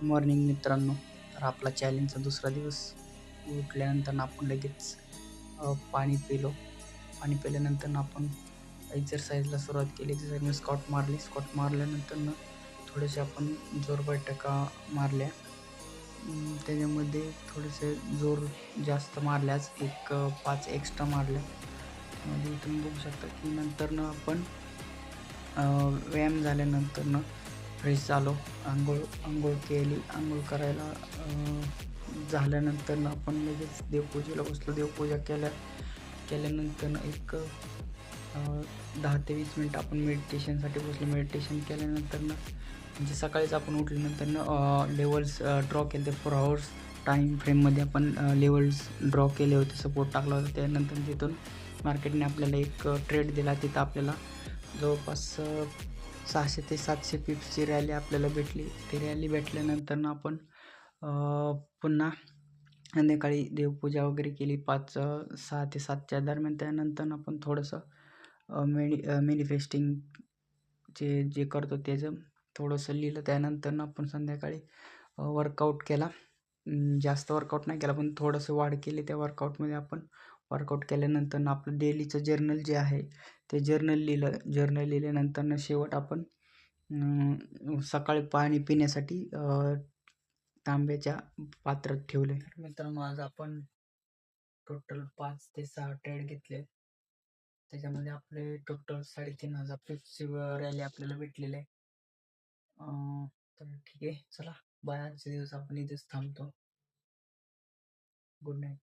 Morning मित्रांनो. तर आपला चॅलेंजचा दुसरा दिवस. उठल्यानंतर आपण लगेच पाणी पिलो. पाणी पिल्यानंतर आपण एक्सरसाइजला सुरुवात केली. जसं मी स्क्वॉट मारली. स्क्वॉट मारल्यानंतर थोडेसे आपण जोर बैठका मारल्या. त्याच्यामध्ये थोडेसे जोर जास्त मारल्याच एक 5 एक्स्ट्रा मारल्या. त्यामध्ये तुम्ही बघू शकता की नंतर आपण व्यायाम झाल्यानंतर फ्रेश झालो. अंघोळ केली. अंघोळ करायला झाल्यानंतर आपण लगेच देवपूजेला बसलो. देवपूजा केल्यानंतर एक 10 ते 20 मिनिट आपण मेडिटेशनसाठी बसलो. मेडिटेशन केल्यानंतर म्हणजे सकाळीच आपण उठल्यानंतर लेवल्स ड्रॉ केले ते 4 आवर्स टाईम फ्रेममध्ये आपण लेवल्स ड्रॉ केले होते. सपोर्ट टाकला होता. त्यानंतर तिथून मार्केटने आपल्याला एक ट्रेड दिला. तिथं आपल्याला जवळपास 600 ते 700 पिप्सची रॅली आपल्याला भेटली. ती रॅली भेटल्यानंतर आपण पुन्हा संध्याकाळी देवपूजा वगैरे केली 6 ते 7च्या दरम्यान. त्यानंतर आपण थोडंसं मॅनिफेस्टिंग जे करतो त्याचं थोडंसं लिहिलं. त्यानंतर आपण संध्याकाळी वर्कआउट केला. जास्त वर्कआउट नाही केला, पण थोडंसं वाढ केली त्या वर्कआउटमध्ये. आपण वर्कआउट केल्यानंतर आपलं डेलीचं जर्नल जे आहे ते जर्नल लिहिलं. जर्नल लिहिल्यानंतर शेवट आपण सकाळी पाणी पिण्यासाठी तांब्याच्या पात्रात ठेवले. मित्रांनो, आज आपण टोटल 5 ते 6 ट्रेड घेतले. त्याच्यामध्ये आपले टोटल 3,500 पिप्सची रॅली आपल्याला भेटलेली आहे. तर ठीक आहे, चला बाय. आजचे दिवस आपण इथेच थांबतो. Good night.